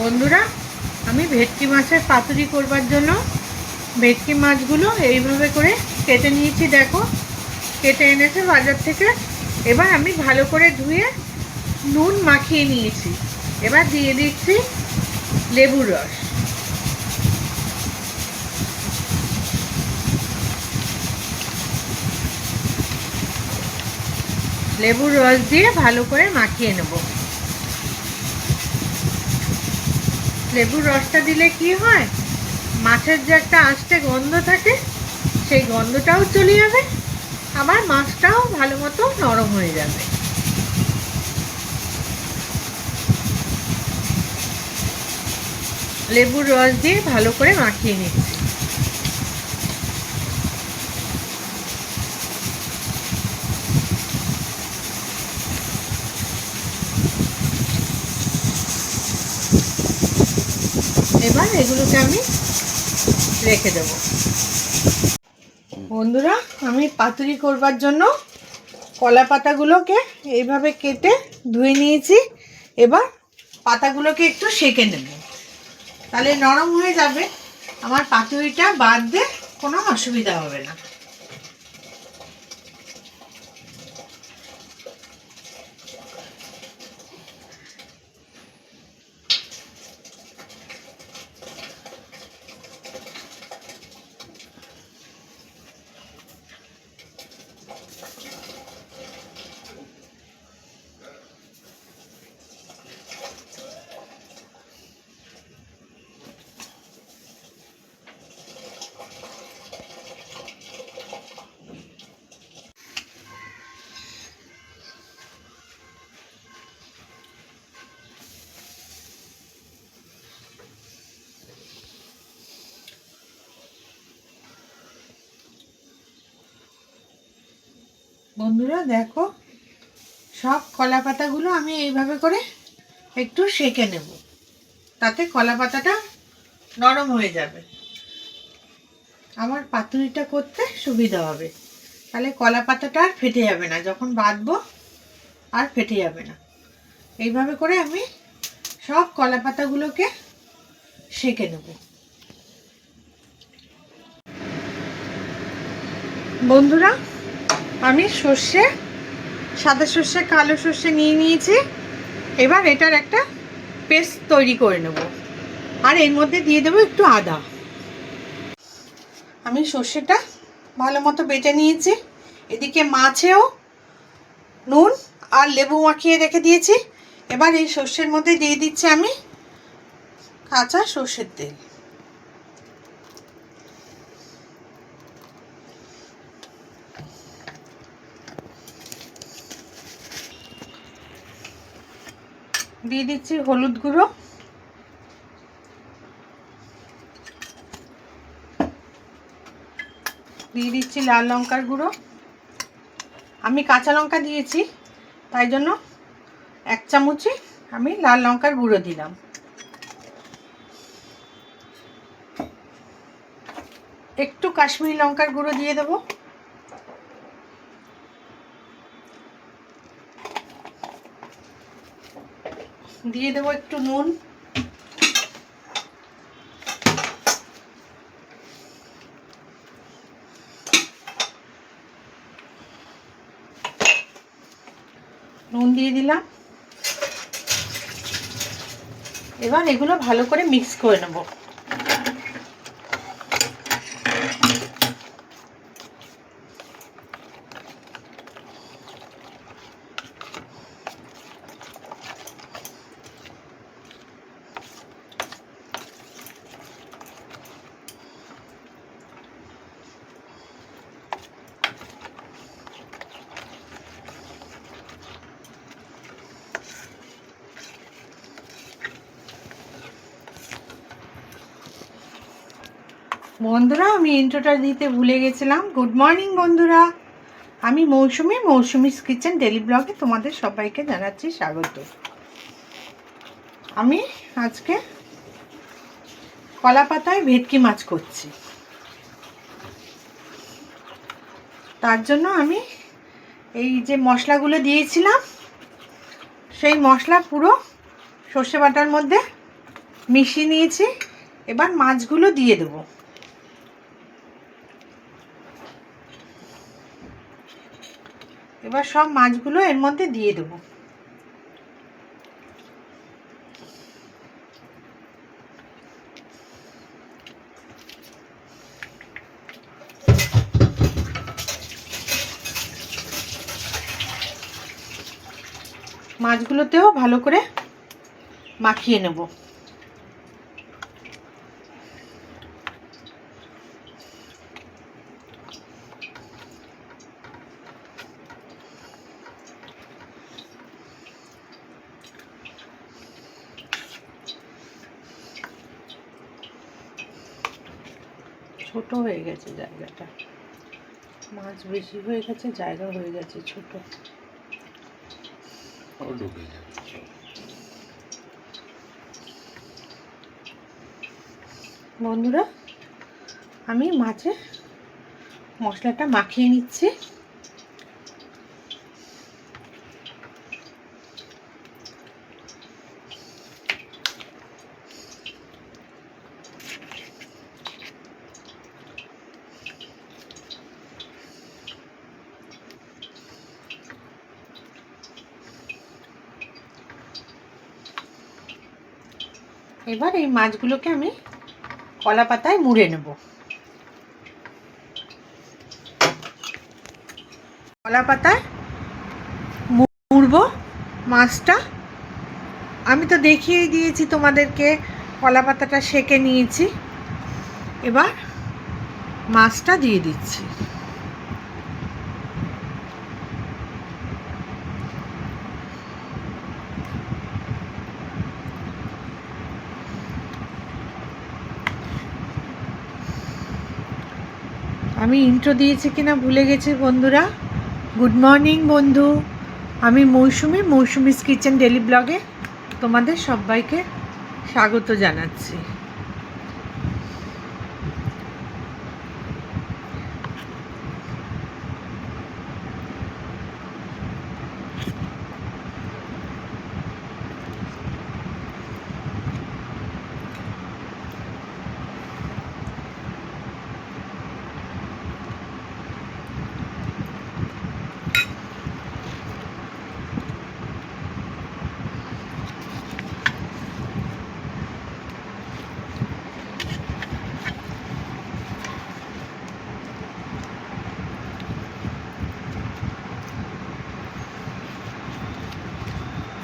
বন্ধুরা, আমি ভেটকি মাছের পাতুরি করবার জন্য ভেটকি মাছগুলো এইভাবে করে কেটে নিয়েছি। দেখো, কেটে এনেছে বাজার থেকে। এবার আমি ভালো করে ধুয়ে নুন মাখিয়ে নিয়েছি। এবার দিয়ে দিচ্ছি লেবুর রস। লেবুর রস দিয়ে ভালো করে মাখিয়ে নেব। লেবুর রসটা দিলে কি হয়, মাছের যে একটা আস্তে গন্ধ থাকে সেই গন্ধটাও চলে যাবে, আবার মাছটাও ভালো মতো নরম হয়ে যাবে। লেবুর রস দিয়ে ভালো করে মাখিয়ে নিচ্ছি। এবার এগুলোকে আমি রেখে দেব। বন্ধুরা, আমি পাতুরি করবার জন্য কলা পাতাগুলোকে এইভাবে কেটে ধুয়ে নিয়েছি। এবার পাতাগুলোকে একটু সেঁকে নেব, তাহলে নরম হয়ে যাবে। আমার পাতুরিটা বাঁধতে কোনো অসুবিধা হবে না। বন্ধুরা দেখো, সব কলা পাতাগুলো আমি এইভাবে করে একটু সেঁকে নেব, তাতে কলা পাতাটা নরম হয়ে যাবে, আমার পাতুরিটা করতে সুবিধা হবে। তাহলে কলা পাতাটা আর ফেটে যাবে না, যখন বাঁধবো আর ফেটে যাবে না। এইভাবে করে আমি সব কলা পাতাগুলোকে সেঁকে নেব। বন্ধুরা, আমি সর্ষে, সাদা সর্ষে, কালো সর্ষে নিয়ে নিয়েছি। এবার এটার একটা পেস্ট তৈরি করে নেব, আর এর মধ্যে দিয়ে দেবো একটু আদা। আমি সর্ষেটা ভালো মতো বেটে নিয়েছি। এদিকে মাছেও নুন আর লেবু মাখিয়ে রেখে দিয়েছি। এবার এই সর্ষের মধ্যে দিয়ে দিচ্ছি আমি কাঁচা সর্ষের তেল। দিয়ে দিচ্ছি হলুদ গুঁড়ো, দিয়ে দিচ্ছি লাল লঙ্কার গুঁড়ো। আমি কাঁচা লঙ্কা দিয়েছি, তাই জন্য 1 চামচই আমি লাল লঙ্কার গুঁড়ো দিলাম। একটু কাশ্মীরি লঙ্কার গুঁড়ো দিয়ে দেবো। দিয়ে দেবো একটু নুন। নুন দিয়ে দিলাম। এবার এগুলো ভালো করে মিক্স করে নেব। বন্ধুরা, আমি ইন্ট্রোটা দিতে ভুলে গেছিলাম। গুড মর্নিং বন্ধুরা, আমি মৌসুমিস কিচেন ডেলি ব্লগে তোমাদের সবাইকে জানাচ্ছি স্বাগত। আমি আজকে কলা পাতায় ভেটকি মাছ করছি। তার জন্য আমি এই যে মশলাগুলো দিয়েছিলাম সেই মশলা পুরো সর্ষে বাটার মধ্যে মিশিয়ে নিয়েছি। এবার মাছগুলো দিয়ে দেবো। এবার সব মাছগুলো এর মধ্যে দিয়ে দেবো। মাছগুলোতেও ভালো করে মাখিয়ে নেব। ছোট হয়ে গেছে জায়গাটা, মাছ বেশি হয়ে গেছে, জায়গা হয়ে গেছে ছোট। বন্ধুরা, আমি মাছে মশলাটা মাখিয়ে নিচ্ছি। এবার এই মাছগুলোকে আমি কলা পাতায় মুড়ে নেব। কলা পাতায় মুড়বো মাছটা। আমি তো দেখিয়েই দিয়েছি তোমাদেরকে, কলা পাতাটা সেঁকে নিয়েছি। এবার মাছটা দিয়ে দিচ্ছি। আমি ইন্ট্রো দিয়েছি কিনা ভুলে গেছি বন্ধুরা। গুড মর্নিং বন্ধু, আমি মৌসুমিস কিচেন ডেলি ব্লগে তোমাদের সবাইকে স্বাগত জানাচ্ছি।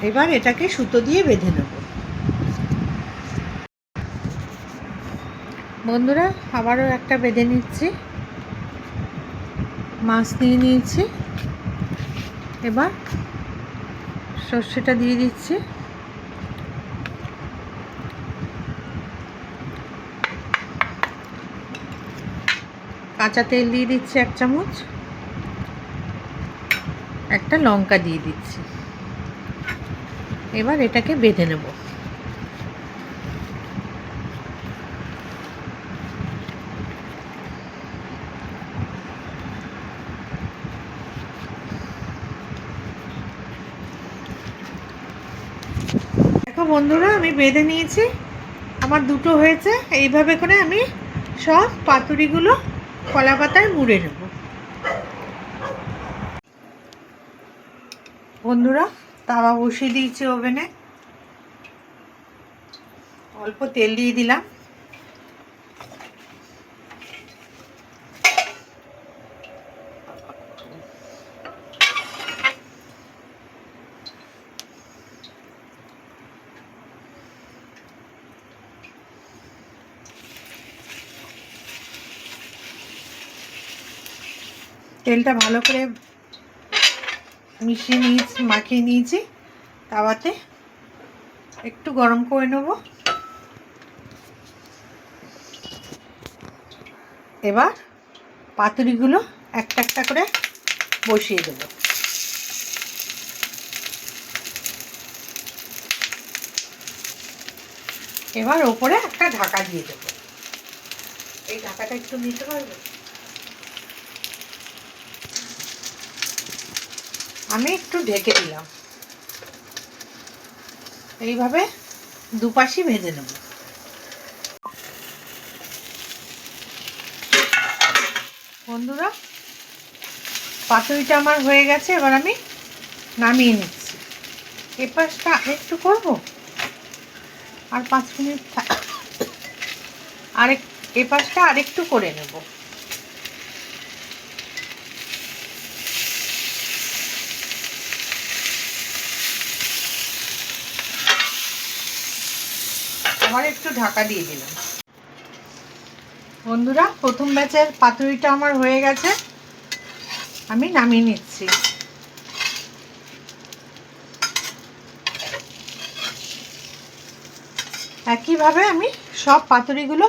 এবার এটাকে সুতো দিয়ে বেঁধে নেব। বন্ধুরা, আবারও একটা বেঁধে নিচ্ছি। মাছ নিয়ে নিয়েছি। এবার সর্ষেটা দিয়ে দিচ্ছি। কাঁচা তেল দিয়ে দিচ্ছি 1 চামচ। একটা লঙ্কা দিয়ে দিচ্ছি। এবার এটাকে বেঁধে নেব। দেখো বন্ধুরা, আমি বেঁধে নিয়েছি, আমার দুটো হয়েছে। এইভাবে করে আমি সব পাতুরিগুলো কলা পাতায় মুড়ে নেব। বন্ধুরা, তাওয়া বসিয়ে দিয়েছি ওভেনে। অল্প তেল দিয়ে দিলাম। তেলটা ভালো করে মাখিয়ে নিয়েছি। তাওয়াতে একটু গরম করে নেব। এবার পাতুরিগুলো একটা একটা করে বসিয়ে দেব। এবার ওপরে একটা ঢাকা দিয়ে দেব। এই ঢাকাটা একটু নিতে পারবে? আমি একটু ঢেকে দিলাম। এইভাবে দুপাশই ভেজে নেব। বন্ধুরা, পাতুরিটা আমার হয়ে গেছে, এবার আমি নামিয়ে নিচ্ছি। এ পাশটা একটু করব, আর 5 মিনিট এ পাশটা আরেকটু করে নেব। আবার একটু ঢাকা দিয়ে দিলাম। বন্ধুরা, প্রথম ব্যাচের পাতুরিটা আমার হয়ে গেছে, আমি নামিয়ে নিচ্ছি। একইভাবে আমি সব পাতুরিগুলো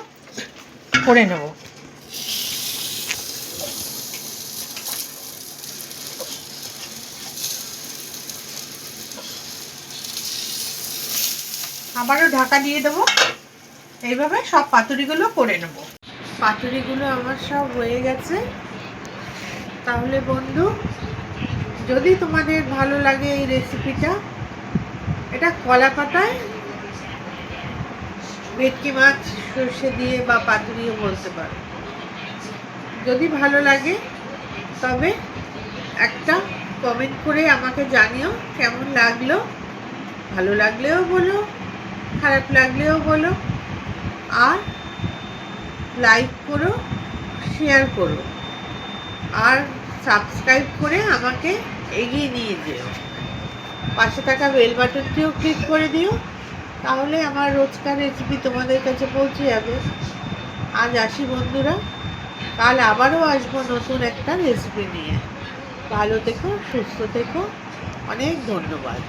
করে নেব। আবারও ঢাকা দিয়ে দেবো। এইভাবে সব পাতুরিগুলো করে নেব। পাতুরিগুলো আমার সব হয়ে গেছে। তাহলে বন্ধু, যদি তোমাদের ভালো লাগে এই রেসিপিটা, এটা কলা পাতায় ভেটকি মাছ সর্ষে দিয়ে বা পাতুরিও বলতে পারো। যদি ভালো লাগে তবে একটা কমেন্ট করে আমাকে জানিও কেমন লাগলো। ভালো লাগলেও বলো, খারাপ লাগলেও বলো, আর লাইক করো, শেয়ার করো, আর সাবস্ক্রাইব করে আমাকে এগিয়ে নিয়ে যেও। পাশে থাকা বেল বাটনটিও ক্লিক করে দিও, তাহলে আমার রোজকার রেসিপি তোমাদের কাছে পৌঁছে যাবে। আজ আসি বন্ধুরা, কাল আবারও আসবো নতুন একটা রেসিপি নিয়ে। ভালো থেকো, সুস্থ থেকো, অনেক ধন্যবাদ।